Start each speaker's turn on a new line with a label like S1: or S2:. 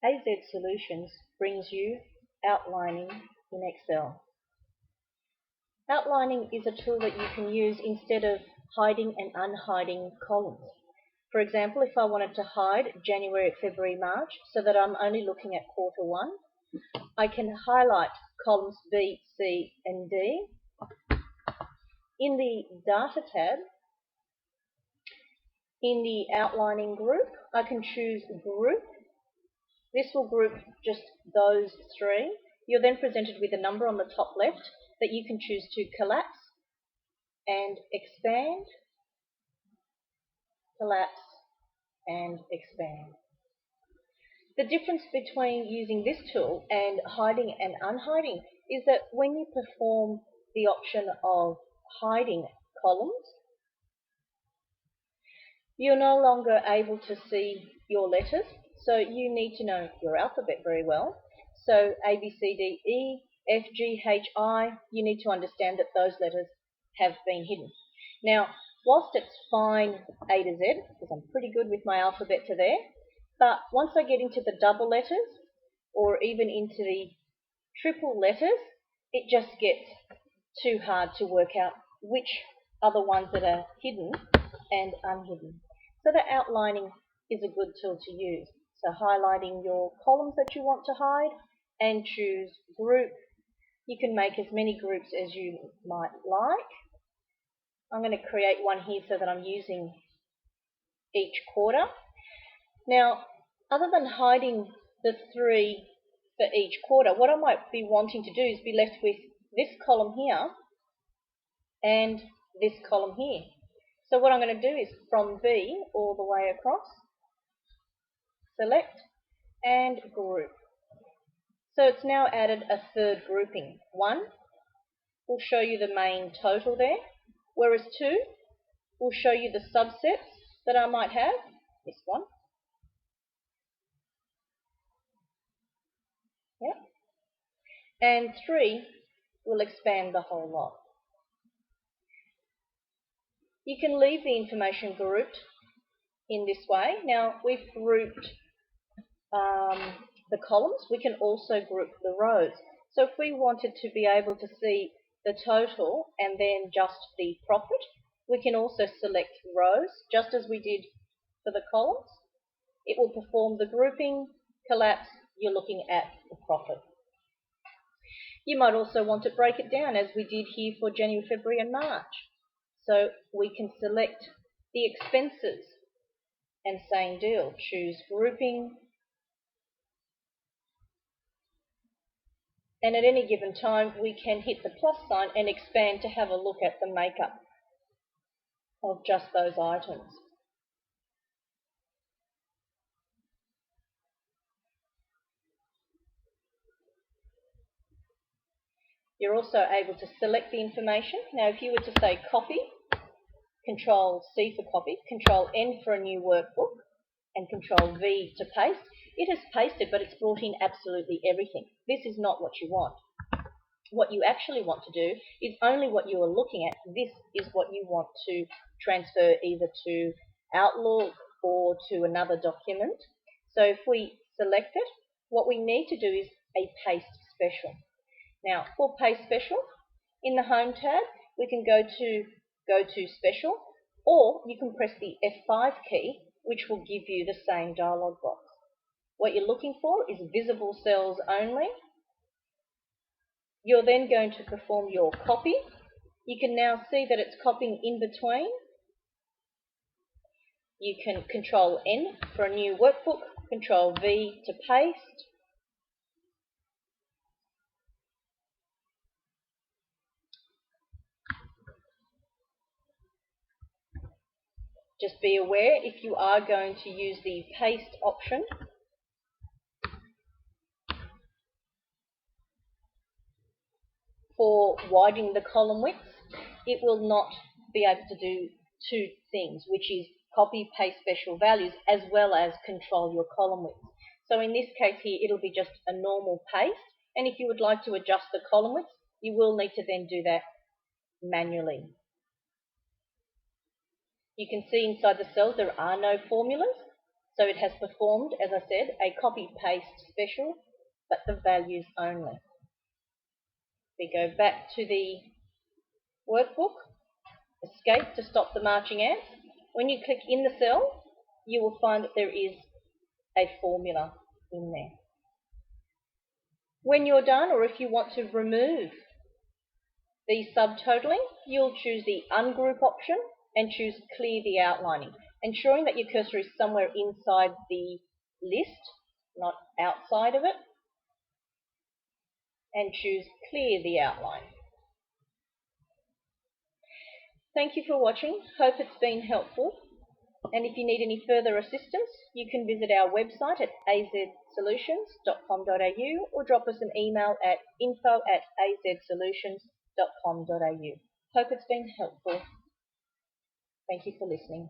S1: AZ Solutions brings you outlining in Excel. Outlining is a tool that you can use instead of hiding and unhiding columns. For example, if I wanted to hide January, February, March so that I'm only looking at quarter one, I can highlight columns B, C, and D. In the Data tab, in the Outlining group, I can choose Group. This will group just those three. You're then presented with a number on the top left that you can choose to collapse and expand, collapse and expand. The difference between using this tool and hiding and unhiding is that when you perform the option of hiding columns, you're no longer able to see your letters, so you need to know your alphabet very well. So A, B, C, D, E, F, G, H, I, you need to understand that those letters have been hidden. Now, whilst it's fine A to Z, because I'm pretty good with my alphabet to there, but once I get into the double letters, or even into the triple letters, it just gets too hard to work out which are the ones that are hidden and unhidden. So the outlining is a good tool to use. So highlighting your columns that you want to hide and choose group. You can make as many groups as you might like. I'm going to create one here so that I'm using each quarter. Now, other than hiding the three for each quarter, what I might be wanting to do is be left with this column here and this column here. So what I'm going to do is from B all the way across, select and group. So it's now added a third grouping. 1 will show you the main total there, whereas 2 will show you the subsets that I might have, this one. Yep. And 3 will expand the whole lot. You can leave the information grouped in this way. Now we've grouped the columns, we can also group the rows. So if we wanted to be able to see the total and then just the profit, we can also select rows, just as we did for the columns. It will perform the grouping, collapse, you're looking at the profit. You might also want to break it down as we did here for January, February and March. So we can select the expenses and same deal, choose grouping, and at any given time we can hit the plus sign and expand to have a look at the makeup of just those items. You're also able to select the information. Now if you were to say copy, Control C for copy, Control N for a new workbook, and Control V to paste, it has pasted but it's brought in absolutely everything. This is not what you want. What you actually want to do is only what you are looking at. This is what you want to transfer either to Outlook or to another document. So if we select it, what we need to do is a paste special. Now for paste special, in the Home tab, we can go to Special, or you can press the F5 key, which will give you the same dialog box. What you're looking for is visible cells only. You're then going to perform your copy. You can now see that it's copying in between. You can Control N for a new workbook, Control V to paste. Just be aware if you are going to use the paste option, for widening the column width, it will not be able to do two things, which is copy, paste special values, as well as control your column width. So in this case here, it'll be just a normal paste, and if you would like to adjust the column width, you will need to then do that manually. You can see inside the cells there are no formulas, So it has performed, as I said, a copy-paste special, but the values only. We go back to the workbook, escape to stop the marching ants. When you click in the cell, you will find that there is a formula in there. When you're done, or if you want to remove the subtotaling, you'll choose the ungroup option and choose clear the outlining, ensuring that your cursor is somewhere inside the list, not outside of it, and choose clear the outline. Thank you for watching. Hope it's been helpful. And if you need any further assistance, you can visit our website at azsolutions.com.au or drop us an email at info@azsolutions.com.au. Hope it's been helpful. Thank you for listening.